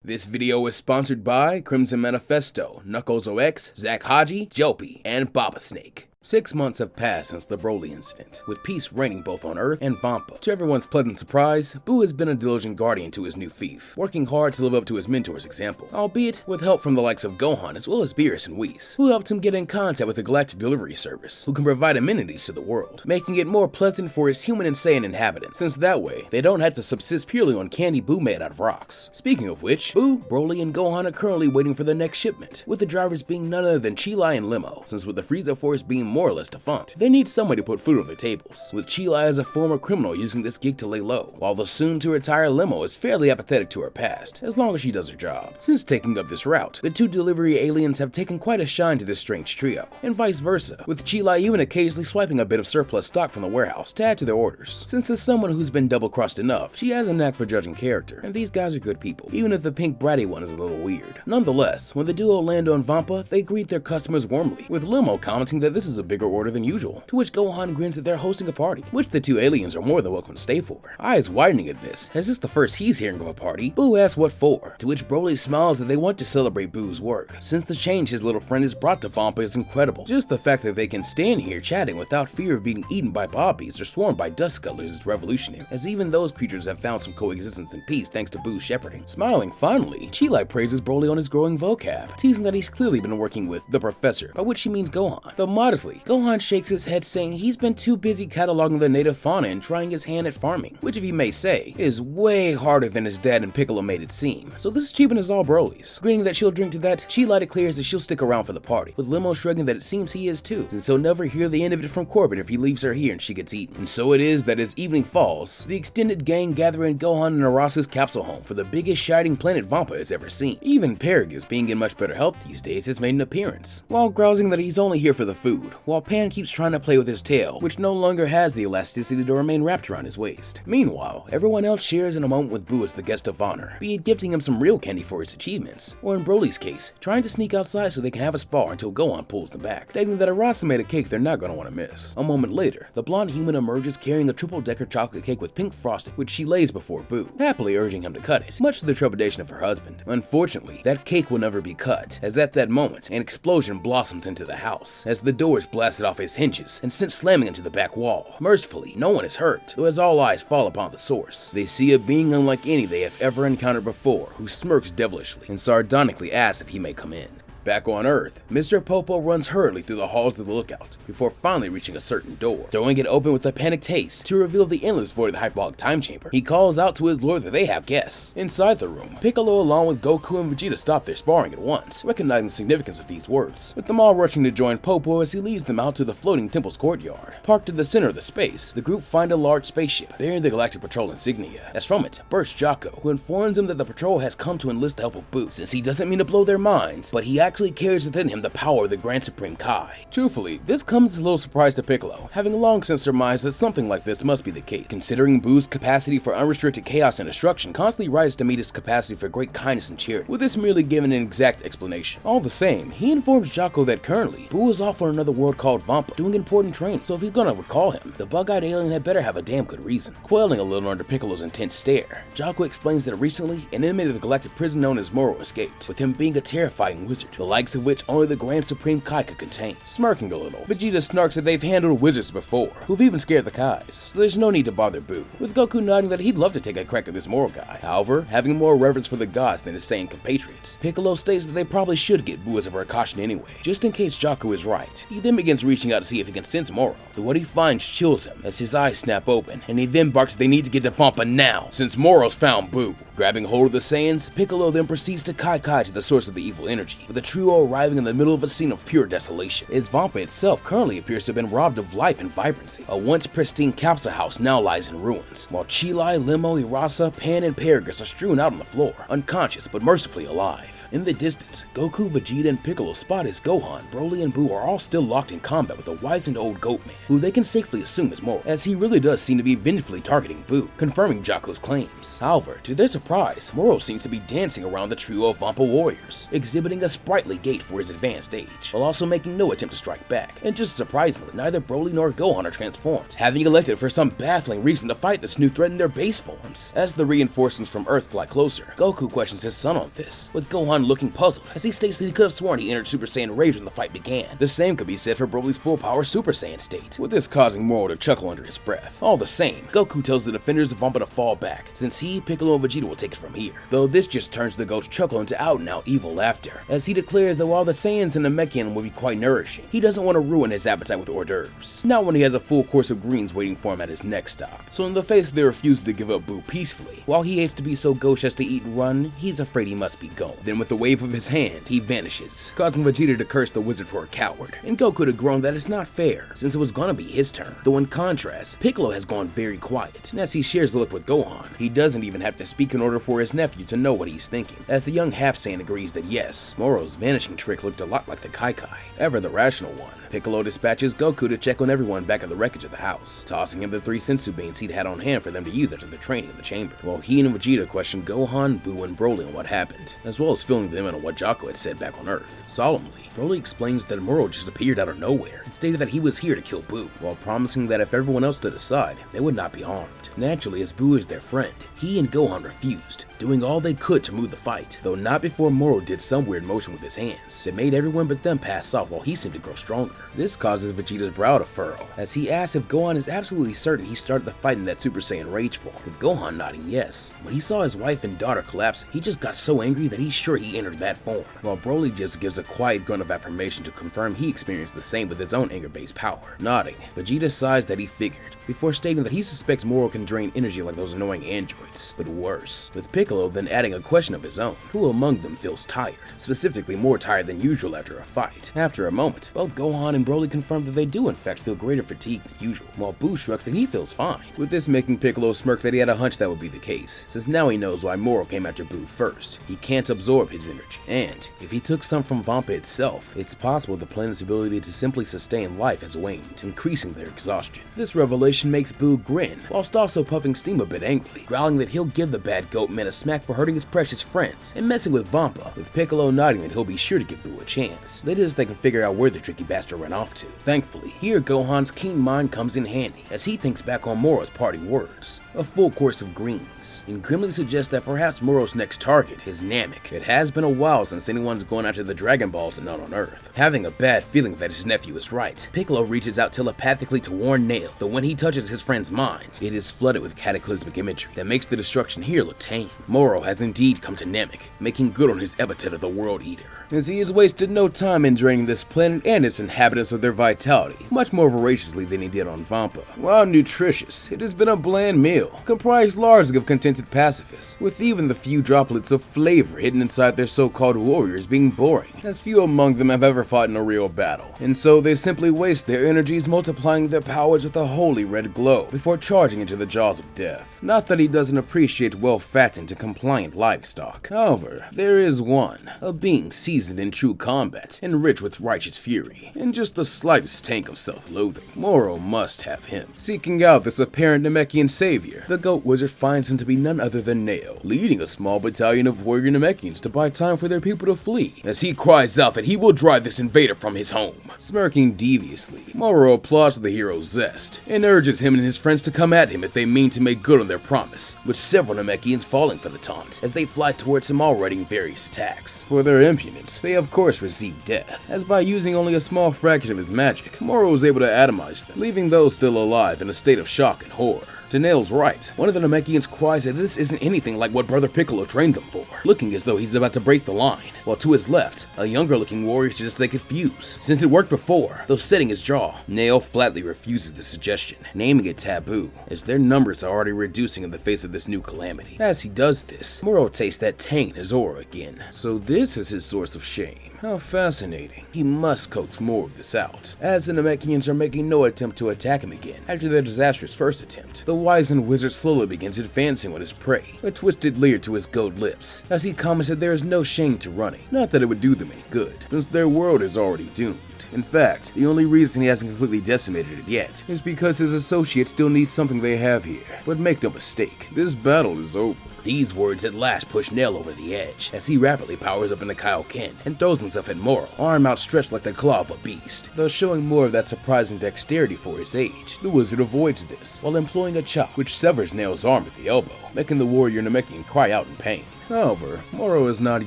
This video is sponsored by Crimson Manifesto, Knuckles OX, Zach Haji, Jopi, and Baba Snake. 6 months have passed since the Broly incident, with peace reigning both on Earth and Vampa. To everyone's pleasant surprise, Buu has been a diligent guardian to his new fief, working hard to live up to his mentor's example, albeit with help from the likes of Gohan as well as Beerus and Whis, who helped him get in contact with the Galactic delivery service, who can provide amenities to the world, making it more pleasant for its human and Saiyan inhabitants, since that way, they don't have to subsist purely on candy Buu made out of rocks. Speaking of which, Buu, Broly, and Gohan are currently waiting for the next shipment, with the drivers being none other than Chilai and Limo, since with the Frieza Force being more or less defunct, they need somebody to put food on their tables, with Chilai as a former criminal using this gig to lay low, while the soon-to-retire Limo is fairly apathetic to her past, as long as she does her job. Since taking up this route, the two delivery aliens have taken quite a shine to this strange trio, and vice versa, with Chilai even occasionally swiping a bit of surplus stock from the warehouse to add to their orders. Since as someone who's been double-crossed enough, she has a knack for judging character, and these guys are good people, even if the pink bratty one is a little weird. Nonetheless, when the duo land on Vampa, they greet their customers warmly, with Limo commenting that this is a bigger order than usual, to which Gohan grins that they're hosting a party, which the two aliens are more than welcome to stay for. Eyes widening at this, as this the first he's hearing of a party, Buu asks what for, to which Broly smiles that they want to celebrate Buu's work, since the change his little friend has brought to Vampa is incredible. Just the fact that they can stand here chatting without fear of being eaten by bobbies or swarmed by dust scuttlers is revolutionary, as even those creatures have found some coexistence and peace thanks to Buu's shepherding. Smiling fondly, Chilai praises Broly on his growing vocab, teasing that he's clearly been working with the professor, by which she means Gohan. Though modestly, Gohan shakes his head saying he's been too busy cataloging the native fauna and trying his hand at farming, which if you may say, is way harder than his dad and Piccolo made it seem. So this cheapens all Broly's. Agreeing that she'll drink to that, Chilai declares that she'll stick around for the party, with Limo shrugging that it seems he is too, since he'll never hear the end of it from Corbin if he leaves her here and she gets eaten. And so it is that as evening falls, the extended gang gather in Gohan and Arasa's capsule home for the biggest shining planet Vampa has ever seen. Even Paragus, being in much better health these days, has made an appearance, while grousing that he's only here for the food, while Pan keeps trying to play with his tail, which no longer has the elasticity to remain wrapped around his waist. Meanwhile, everyone else shares in a moment with Buu as the guest of honor, be it gifting him some real candy for his achievements, or in Broly's case, trying to sneak outside so they can have a spar until Gohan pulls them back, stating that Arasa made a cake they're not going to want to miss. A moment later, the blonde human emerges carrying a triple-decker chocolate cake with pink frosting, which she lays before Buu, happily urging him to cut it, much to the trepidation of her husband. Unfortunately, that cake will never be cut, as at that moment, an explosion blossoms into the house, as the door is blasted off its hinges and sent slamming into the back wall. Mercifully, no one is hurt, though as all eyes fall upon the source, they see a being unlike any they have ever encountered before, who smirks devilishly and sardonically asks if he may come in. Back on Earth, Mr. Popo runs hurriedly through the halls of the lookout, before finally reaching a certain door, throwing it open with a panicked haste to reveal the endless void of the hyperbolic time chamber. He calls out to his lord that they have guests. Inside the room, Piccolo along with Goku and Vegeta stop their sparring at once, recognizing the significance of these words, with them all rushing to join Popo as he leads them out to the floating temple's courtyard. Parked in the center of the space, the group find a large spaceship bearing the Galactic Patrol insignia, as from it bursts Jocko, who informs them that the patrol has come to enlist the help of Buu, since he doesn't mean to blow their minds, but he actually carries within him the power of the Grand Supreme Kai. Truthfully, this comes as a little surprise to Piccolo, having long since surmised that something like this must be the case, considering Buu's capacity for unrestricted chaos and destruction constantly rises to meet his capacity for great kindness and charity, with this merely given an exact explanation. All the same, he informs Jocko that currently, Buu is off on another world called Vampa, doing important training, so if he's gonna recall him, the bug-eyed alien had better have a damn good reason. Quelling a little under Piccolo's intense stare, Jocko explains that recently, an inmate of the galactic prison known as Moro escaped, with him being a terrifying wizard, the likes of which only the Grand Supreme Kai could contain. Smirking a little, Vegeta snarks that they've handled wizards before, who've even scared the Kais, so there's no need to bother Buu, with Goku nodding that he'd love to take a crack at this Moro guy. However, having more reverence for the gods than his Saiyan compatriots, Piccolo states that they probably should get Buu as a precaution anyway, just in case Jocko is right. He then begins reaching out to see if he can sense Moro, though what he finds chills him as his eyes snap open, and he then barks they need to get to Vampa now, since Moro's found Buu. Grabbing hold of the Saiyans, Piccolo then proceeds to Kai to the source of the evil energy, with the trio arriving in the middle of a scene of pure desolation, as Vampa itself currently appears to have been robbed of life and vibrancy. A once pristine capsule house now lies in ruins, while Chilai, Limo, Arasa, Pan, and Paragus are strewn out on the floor, unconscious but mercifully alive. In the distance, Goku, Vegeta, and Piccolo spot as Gohan, Broly, and Buu are all still locked in combat with a wizened old goat man, who they can safely assume is Moro, as he really does seem to be vengefully targeting Buu, confirming Jocko's claims. However, to their surprise, Moro seems to be dancing around the trio of Vampa warriors, exhibiting a sprite sprightly gait for his advanced age, while also making no attempt to strike back. And just surprisingly, neither Broly nor Gohan are transformed, having elected for some baffling reason to fight this new threat in their base forms. As the reinforcements from Earth fly closer, Goku questions his son on this, with Gohan looking puzzled, as he states that he could have sworn he entered Super Saiyan Rage when the fight began. The same could be said for Broly's full power Super Saiyan state, with this causing Moro to chuckle under his breath. All the same, Goku tells the defenders of Vampa to fall back, since he, Piccolo, and Vegeta will take it from here. Though this just turns the goat's chuckle into out-and-out evil laughter, as he declares that while the Saiyans and the Namekian will be quite nourishing, he doesn't want to ruin his appetite with hors d'oeuvres. Not when he has a full course of greens waiting for him at his next stop. So in the face of their refusal to give up Boo peacefully, while he hates to be so gauche as to eat and run, he's afraid he must be gone. Then with a wave of his hand, he vanishes, causing Vegeta to curse the wizard for a coward, and Goku to groan that it's not fair, since it was gonna be his turn. Though in contrast, Piccolo has gone very quiet, and as he shares the look with Gohan, he doesn't even have to speak in order for his nephew to know what he's thinking, as the young half-Saiyan agrees that yes, Moro's vanishing trick looked a lot like the Kai Kai, ever the rational one. Piccolo dispatches Goku to check on everyone back at the wreckage of the house, tossing him the 3 senzu beans he'd had on hand for them to use after their training in the chamber, while he and Vegeta question Gohan, Boo, and Broly on what happened, as well as filling them in on what Jocko had said back on Earth. Solemnly, Broly explains that Moro just appeared out of nowhere and stated that he was here to kill Boo, while promising that if everyone else stood aside, they would not be harmed. Naturally, as Boo is their friend, he and Gohan refused, doing all they could to move the fight, though not before Moro did some weird motion with his hands that made everyone but them pass off while he seemed to grow stronger. This causes Vegeta's brow to furrow, as he asks if Gohan is absolutely certain he started the fight in that Super Saiyan Rage form, with Gohan nodding yes. When he saw his wife and daughter collapsing, he just got so angry that he's sure he entered that form, while Broly just gives a quiet grunt of affirmation to confirm he experienced the same with his own anger-based power. Nodding, Vegeta sighs that he figured, before stating that he suspects Moro can drain energy like those annoying androids, but worse, with Piccolo then adding a question of his own: who among them feels tired, specifically more tired than usual after a fight. After a moment, both Gohan and Broly confirm that they do in fact feel greater fatigue than usual, while Boo shrugs that he feels fine, with this making Piccolo smirk that he had a hunch that would be the case, since now he knows why Moro came after Boo first. He can't absorb his energy, and if he took some from Vampa itself, it's possible the planet's ability to simply sustain life has waned, increasing their exhaustion. This revelation makes Boo grin, whilst also puffing steam a bit angrily, growling that he'll give the bad goat man a smack for hurting his precious friends and messing with Vampa, with Piccolo nodding that he'll be sure to give Boo a chance. Later as they can figure out where the tricky bastard ran off to. Thankfully, here Gohan's keen mind comes in handy, as he thinks back on Moro's parting words: a full course of greens, and grimly suggests that perhaps Moro's next target is Namek. It has been a while since anyone's gone after the Dragon Balls and none on Earth. Having a bad feeling that his nephew is right, Piccolo reaches out telepathically to warn Nail, though when he touches his friend's mind, it is flooded with cataclysmic imagery that makes the destruction here look tame. Moro has indeed come to Namek, making good on his epithet of the Worldeater, as he has wasted no time in draining this planet and its inhabitants of their vitality, much more voraciously than he did on Vampa. While nutritious, it has been a bland meal, comprised largely of contented pacifists, with even the few droplets of flavor hidden inside their so-called warriors being boring, as few among them have ever fought in a real battle, and so they simply waste their energies multiplying their powers with a holy red glow before charging into the jaws of death. Not that he doesn't appreciate well-fattened and compliant livestock. However, there is one, a being seasoned in true combat and rich with righteous fury, and just the slightest taint of self-loathing. Moro must have him. Seeking out this apparent Namekian savior, the goat wizard finds him to be none other than Nail, leading a small battalion of warrior Namekians to buy time for their people to flee, as he cries out that he will drive this invader from his home. Smirking deviously, Moro applauds the hero's zest, and urges him and his friends to come at him if they mean to make good on their promise, with several Namekians falling for the taunt, as they fly towards him all readying various attacks. For their impudence, they of course receive death, as by using only a small fraction of his magic, Moro was able to atomize them, leaving those still alive in a state of shock and horror. To Nail's right, one of the Namekians cries that this isn't anything like what Brother Piccolo trained them for, looking as though he's about to break the line, while to his left, a younger looking warrior suggests they could fuse, since it worked before, though setting his jaw. Nail flatly refuses the suggestion, naming it taboo, as their numbers are already reducing in the face of this new calamity. As he does this, Moro tastes that tang in his aura again, so this is his source of shame. How fascinating. He must coax more of this out, as the Namekians are making no attempt to attack him again after their disastrous first attempt. The wizened wizard slowly begins advancing on his prey, a twisted leer to his goat lips, as he comments that there is no shame to running, not that it would do them any good, since their world is already doomed. In fact, the only reason he hasn't completely decimated it yet is because his associates still need something they have here. But make no mistake, this battle is over. These words at last push Nail over the edge, as he rapidly powers up into Kaioken and throws himself at Moro, arm outstretched like the claw of a beast. Though showing more of that surprising dexterity for his age, the wizard avoids this while employing a chop which severs Nail's arm at the elbow, making the warrior Namekian cry out in pain. However, Moro is not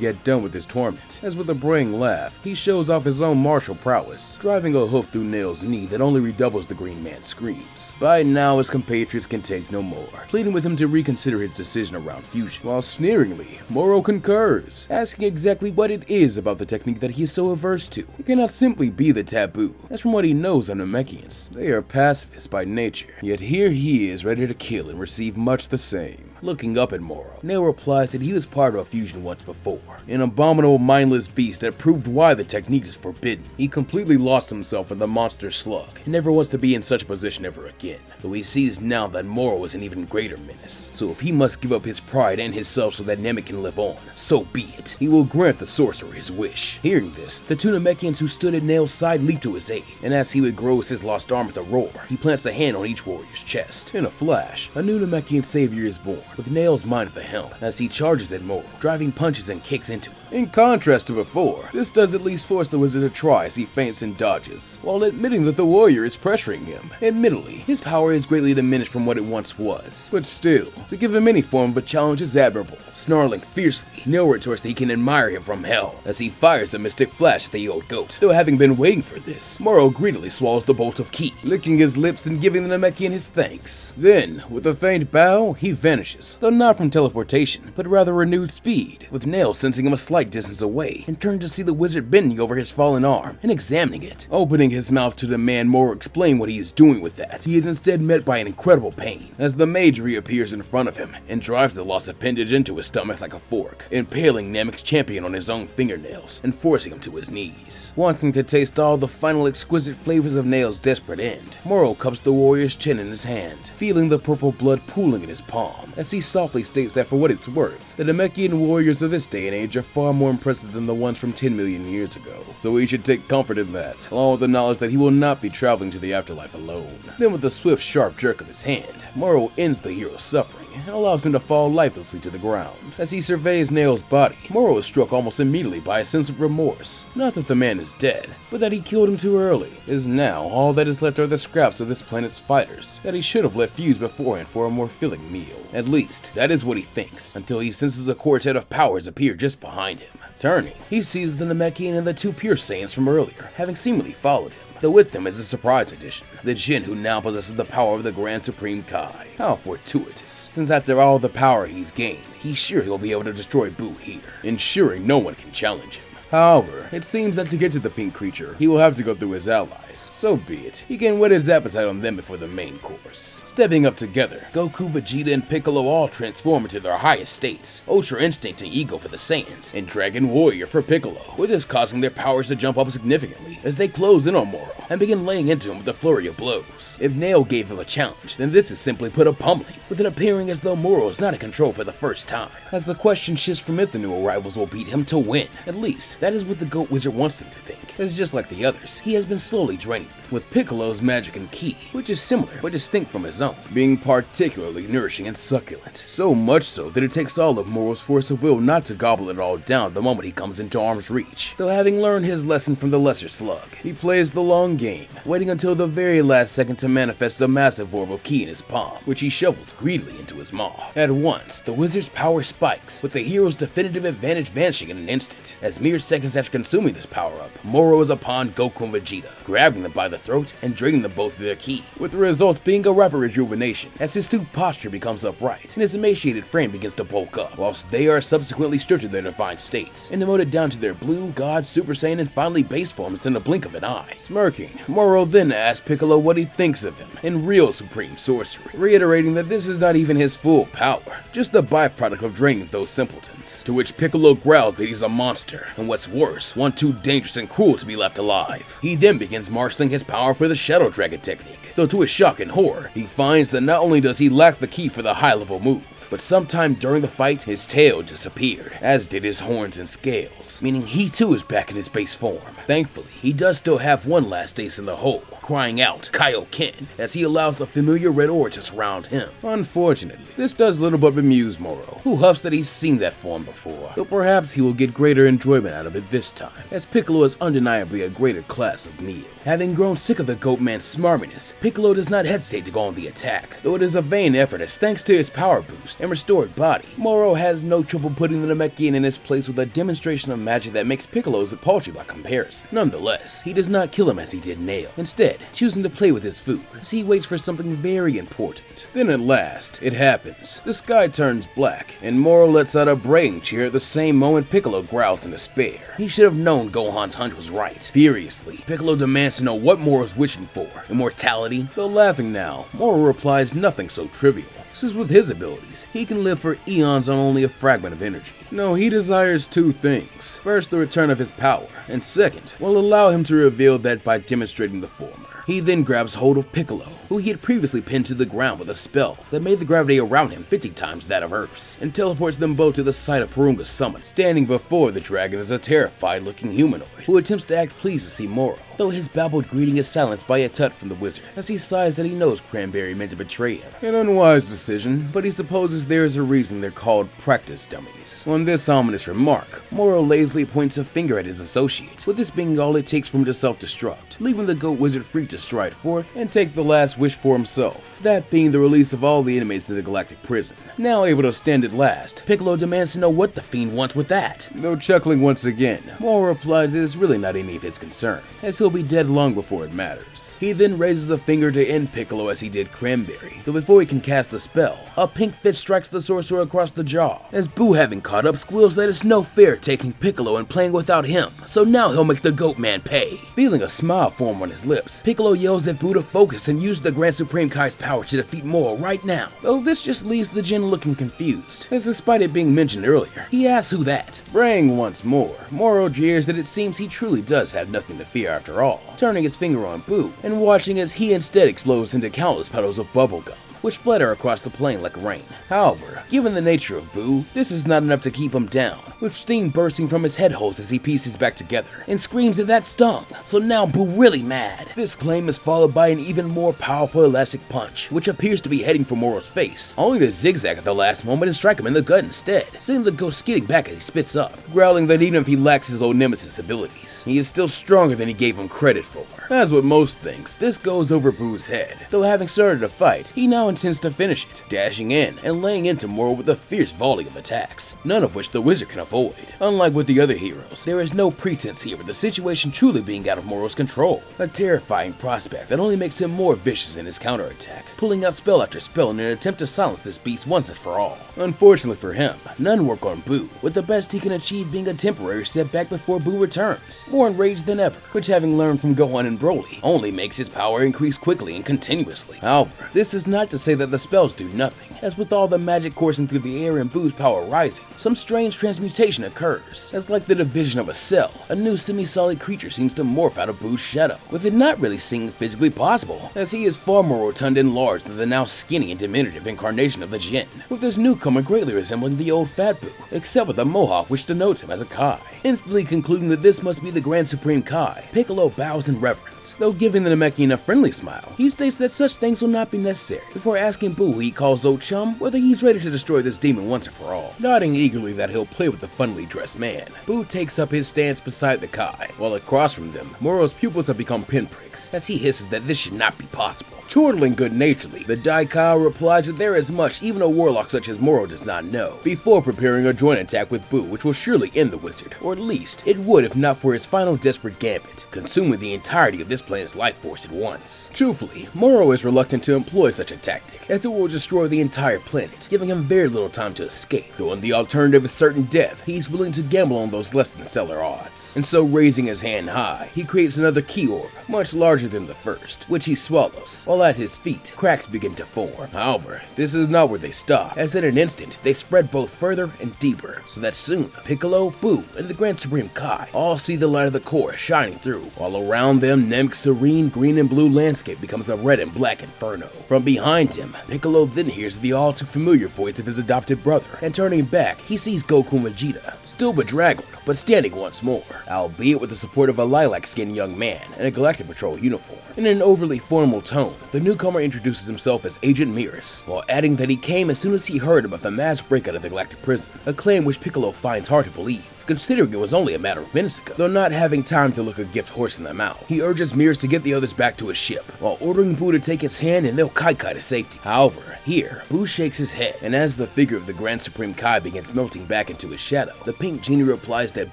yet done with his torment, as with a braying laugh, he shows off his own martial prowess, driving a hoof through Nail's knee that only redoubles the green man's screams. By now, his compatriots can take no more, pleading with him to reconsider his decision around fusion, while sneeringly, Moro concurs, asking exactly what it is about the technique that he is so averse to. It cannot simply be the taboo, as from what he knows of Namekians, they are pacifists by nature, yet here he is ready to kill and receive much the same. Looking up at Moro, Nail replies that he was part of a fusion once before, an abominable mindless beast that proved why the technique is forbidden. He completely lost himself in the monster slug, and never wants to be in such a position ever again, though he sees now that Moro is an even greater menace. So if he must give up his pride and his self so that Namek can live on, so be it. He will grant the sorcerer his wish. Hearing this, the two Namekians who stood at Nail's side leap to his aid, and as he grows his lost arm with a roar, he plants a hand on each warrior's chest. In a flash, a new Namekian savior is born, with Nail's mind at the helm, as he charges at Moro, driving punches and kicks into him. In contrast to before, this does at least force the wizard to try as he feints and dodges, while admitting that the warrior is pressuring him. Admittedly, his power is greatly diminished from what it once was, but still, to give him any form of a challenge is admirable. Snarling fiercely, Nail retorts that he can admire him from hell, as he fires a mystic flash at the old goat. Though having been waiting for this, Moro greedily swallows the bolt of ki, licking his lips and giving the Namekian his thanks. Then, with a faint bow, he vanishes, though not from teleportation, but rather renewed speed, with Nail sensing him a slight distance away, and turned to see the wizard bending over his fallen arm and examining it. Opening his mouth to demand Moro explain what he is doing with that, he is instead met by an incredible pain, as the mage reappears in front of him and drives the lost appendage into his stomach like a fork, impaling Namek's champion on his own fingernails and forcing him to his knees. Wanting to taste all the final exquisite flavors of Nail's desperate end, Moro cups the warrior's chin in his hand, feeling the purple blood pooling in his palm, as he softly states that for what it's worth, the Namekian warriors of this day and age are far more impressive than the ones from 10 million years ago, so he should take comfort in that, along with the knowledge that he will not be traveling to the afterlife alone. Then with a swift, sharp jerk of his hand, Moro ends the hero's suffering and allows him to fall lifelessly to the ground. As he surveys Nail's body, Moro is struck almost immediately by a sense of remorse. Not that the man is dead, but that he killed him too early. As now, all that is left are the scraps of this planet's fighters that he should have let fuse beforehand for a more filling meal. At least, that is what he thinks, until he senses a quartet of powers appear just behind him. Turning, he sees the Namekian and the two pure Saiyans from earlier, having seemingly followed him. Though with them is a surprise addition, the Jin who now possesses the power of the Grand Supreme Kai. How fortuitous, since after all the power he's gained, he's sure he'll be able to destroy Boo here, ensuring no one can challenge him. However, it seems that to get to the pink creature, he will have to go through his allies. So be it, he can whet his appetite on them before the main course. Stepping up together, Goku, Vegeta, and Piccolo all transform into their highest states, Ultra Instinct and Ego for the Saiyans, and Dragon Warrior for Piccolo, with this causing their powers to jump up significantly as they close in on Moro and begin laying into him with a flurry of blows. If Nail gave him a challenge, then this is simply put a pummeling, with it appearing as though Moro is not in control for the first time, as the question shifts from if the new arrivals will beat him to win. At least, that is what the Goat Wizard wants them to think, as just like the others, he has been slowly draining them, with Piccolo's magic and ki, which is similar but distinct from his own, being particularly nourishing and succulent. So much so that it takes all of Moro's force of will not to gobble it all down the moment he comes into arm's reach. Though having learned his lesson from the lesser slug, he plays the long game, waiting until the very last second to manifest a massive orb of ki in his palm, which he shovels greedily into his maw. At once, the wizard's power spikes, with the hero's definitive advantage vanishing in an instant. As mere seconds after consuming this power-up, Moro is upon Goku and Vegeta, grabbing them by the throat and draining them both of their ki, with the result being a rapid rejuvenation, as his stooped posture becomes upright and his emaciated frame begins to bulk up, whilst they are subsequently stripped of their divine states and demoted down to their blue, god, super saiyan, and finally base forms in the blink of an eye. Smirking, Moro then asks Piccolo what he thinks of him in real supreme sorcery, reiterating that this is not even his full power, just a byproduct of draining those simpletons, to which Piccolo growls that he's a monster, and what's worse, one too dangerous and cruel to be left alive. He then begins marshaling his power for the Shadow Dragon technique, though to his shock and horror, he finds that not only does he lack the ki for the high-level move, but sometime during the fight, his tail disappeared, as did his horns and scales, meaning he too is back in his base form. Thankfully, he does still have one last ace in the hole, crying out Kaioken as he allows the familiar red aura to surround him. Unfortunately, this does little but bemuse Moro, who huffs that he's seen that form before, though perhaps he will get greater enjoyment out of it this time, as Piccolo is undeniably a greater class of Neo. Having grown sick of the goat man's smarminess, Piccolo does not hesitate to go on the attack, though it is a vain effort as thanks to his power boost and restored body, Moro has no trouble putting the Namekian in his place with a demonstration of magic that makes Piccolo's paltry by comparison. Nonetheless, he does not kill him as he did Nail, instead choosing to play with his food as he waits for something very important. Then at last, it happens. The sky turns black, and Moro lets out a braying cheer at the same moment Piccolo growls in despair. He should have known Gohan's hunch was right. Furiously, Piccolo demands to know what Moro's wishing for. Immortality? Though laughing now, Moro replies nothing so trivial, since with his abilities, he can live for eons on only a fragment of energy. No, he desires two things. First, the return of his power, and second, will allow him to reveal that by demonstrating the former. He then grabs hold of Piccolo, who he had previously pinned to the ground with a spell that made the gravity around him 50 times that of Earth's, and teleports them both to the site of Porunga's summon. Standing before the dragon is a terrified-looking humanoid, who attempts to act pleased to see Moro, though his babbled greeting is silenced by a tut from the wizard, as he sighs that he knows Cranberry meant to betray him. An unwise decision, but he supposes there is a reason they're called practice dummies. On this ominous remark, Moro lazily points a finger at his associate, with this being all it takes for him to self-destruct, leaving the goat wizard free to stride forth and take the last wish for himself, that being the release of all the inmates in the Galactic prison. Now able to stand at last, Piccolo demands to know what the fiend wants with that. Though chuckling once again, Moro replies that it's really not any of his concern, as he'll be dead long before it matters. He then raises a finger to end Piccolo as he did Cranberry, though before he can cast the spell, a pink fist strikes the sorcerer across the jaw, as Boo, having caught up, squeals that it's no fair taking Piccolo and playing without him, so now he'll make the goat man pay. Feeling a smile form on his lips, Piccolo yells at Boo to focus and use the Grand Supreme Kai's power to defeat Moro right now, though this just leaves the Jin looking confused, as despite it being mentioned earlier, he asks who that. Braying once more, Moro jeers that it seems he truly does have nothing to fear after all, turning his finger on Boo, and watching as he instead explodes into countless puddles of bubblegum, which splatter across the plain like rain. However, given the nature of Boo, this is not enough to keep him down, with steam bursting from his head holes as he pieces back together, and screams that stung, so now Boo really mad. This claim is followed by an even more powerful elastic punch, which appears to be heading for Moro's face, only to zigzag at the last moment and strike him in the gut instead, sending the ghost skidding back as he spits up, growling that even if he lacks his old nemesis abilities, he is still stronger than he gave him credit for. As with most things, this goes over Boo's head, though having started a fight, he now intends to finish it, dashing in and laying into Moro with a fierce volley of attacks, none of which the wizard can avoid. Unlike with the other heroes, there is no pretense here with the situation truly being out of Moro's control, a terrifying prospect that only makes him more vicious in his counterattack, pulling out spell after spell in an attempt to silence this beast once and for all. Unfortunately for him, none work on Boo, with the best he can achieve being a temporary setback before Boo returns, more enraged than ever, which, having learned from Gohan and Broly, only makes his power increase quickly and continuously. However, this is not to say that the spells do nothing, as with all the magic coursing through the air and Boo's power rising, some strange transmutation occurs, as like the division of a cell, a new semi-solid creature seems to morph out of Boo's shadow, with it not really seeming physically possible, as he is far more rotund and large than the now skinny and diminutive incarnation of the Jin, with this newcomer greatly resembling the old fat Boo, except with a mohawk which denotes him as a Kai. Instantly concluding that this must be the Grand Supreme Kai, Piccolo bows in reverence, though giving the Namekian a friendly smile. He states that such things will not be necessary, before asking Boo, who he calls old chum, whether he's ready to destroy this demon once and for all, nodding eagerly that he'll play with the funnily dressed man. Boo takes up his stance beside the Kai, while across from them, Moro's pupils have become pinpricks, as he hisses that this should not be possible. Chortling good-naturedly, the Daikao replies that there is much even a warlock such as Moro does not know, before preparing a joint attack with Boo, which will surely end the wizard, or at least it would if not for its final desperate gambit, consuming the entirety of this planet's life force at once. Truthfully, Moro is reluctant to employ such a tactic, as it will destroy the entire planet, giving him very little time to escape, though in the alternative of certain death, he's willing to gamble on those less than stellar odds. And so, raising his hand high, he creates another key orb, much larger than the first, which he swallows, while at his feet, cracks begin to form. However, this is not where they stop, as in an instant, they spread both further and deeper, so that soon, Piccolo, Boo, and the Grand Supreme Kai all see the light of the core shining through, while around them, Namek's serene green and blue landscape becomes a red and black inferno. From behind him, Piccolo then hears the all too familiar voice of his adopted brother, and turning back, he sees Goku and Vegeta, still bedraggled, but standing once more, albeit with the support of a lilac-skinned young man in a Galactic Patrol uniform. In an overly formal tone, the newcomer introduces himself as Agent Miras, while adding that he came as soon as he heard about the mass breakout of the Galactic prison, a claim which Piccolo finds hard to believe, considering it was only a matter of minutes ago. Though not having time to look a gift horse in the mouth, he urges Miras to get the others back to his ship, while ordering Boo to take his hand and they'll Kai to safety. However, here, Boo shakes his head, and as the figure of the Grand Supreme Kai begins melting back into his shadow, the Pink Genie replies that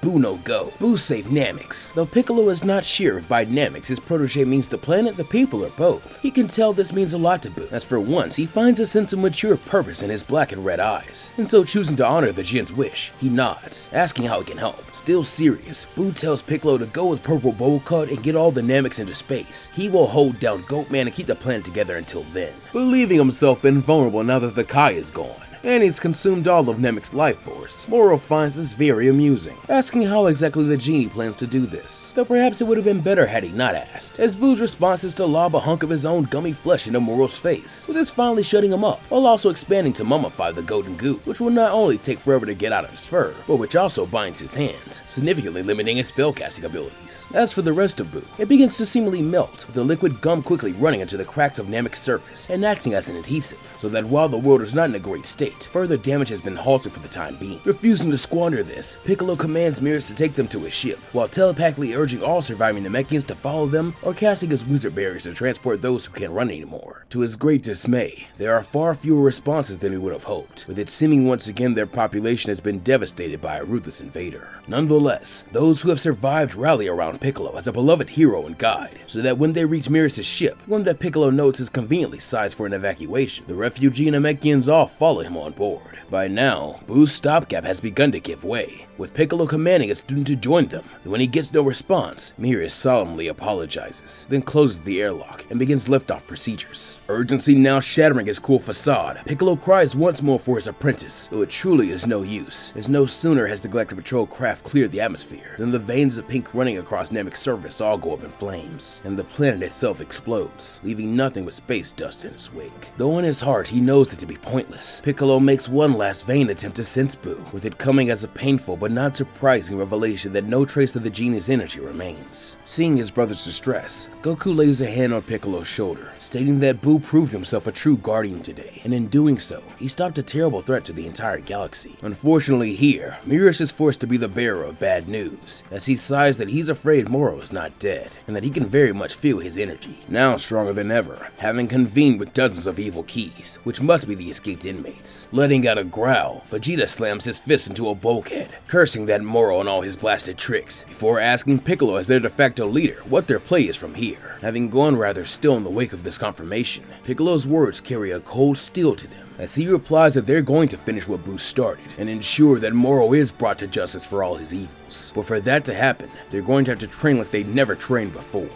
Boo no go. Boo saved Namek. Though Piccolo is not sure if by Namek his protege means the planet, the people, or both, he can tell this means a lot to Boo, as for once he finds a sense of mature purpose in his black and red eyes, and so choosing to honor the Jin's wish, he nods, asking how he can help. Still serious, Boo tells Piccolo to go with Purple Bowl Cut and get all the Nameks into space. He will hold down Goatman and keep the planet together until then, believing himself invulnerable now that the Kai is gone, and he's consumed all of Namek's life force. Moro finds this very amusing, asking how exactly the genie plans to do this, though perhaps it would have been better had he not asked, as Boo's response is to lob a hunk of his own gummy flesh into Moro's face, with this finally shutting him up, while also expanding to mummify the golden goo, which will not only take forever to get out of his fur, but which also binds his hands, significantly limiting his spellcasting abilities. As for the rest of Boo, it begins to seemingly melt, with the liquid gum quickly running into the cracks of Namek's surface and acting as an adhesive, so that while the world is not in a great state, further damage has been halted for the time being. Refusing to squander this, Piccolo commands Miras to take them to his ship, while telepathically urging all surviving Namekians to follow them or casting his wizard barriers to transport those who can't run anymore. To his great dismay, there are far fewer responses than he would have hoped, with it seeming once again their population has been devastated by a ruthless invader. Nonetheless, those who have survived rally around Piccolo as a beloved hero and guide, so that when they reach Miras' ship, one that Piccolo notes is conveniently sized for an evacuation, the refugee Namekians all follow him on board. By now, Boo's stopgap has begun to give way, with Piccolo commanding a student to join them. When he gets no response, Miras solemnly apologizes, then closes the airlock and begins liftoff procedures. Urgency now shattering his cool facade, Piccolo cries once more for his apprentice, though it truly is no use, as no sooner has the Galactic Patrol craft cleared the atmosphere than the veins of pink running across Namek's surface all go up in flames, and the planet itself explodes, leaving nothing but space dust in its wake. Though in his heart he knows it to be pointless, Piccolo makes one last vain attempt to sense Boo, with it coming as a painful but not surprising revelation that no trace of the genie's energy remains. Seeing his brother's distress, Goku lays a hand on Piccolo's shoulder, stating that Boo proved himself a true guardian today, and in doing so, he stopped a terrible threat to the entire galaxy. Unfortunately here, Miras is forced to be the bearer of bad news, as he sighs that he's afraid Moro is not dead, and that he can very much feel his energy, now stronger than ever, having convened with dozens of evil keys, which must be the escaped inmates. Letting out a growl, Vegeta slams his fist into a bulkhead, cursing that Moro and all his blasted tricks, before asking Piccolo as their de facto leader what their play is from here. Having gone rather still in the wake of this confirmation, Piccolo's words carry a cold steel to them, as he replies that they're going to finish what Boo started, and ensure that Moro is brought to justice for all his evils. But for that to happen, they're going to have to train like they'd never trained before.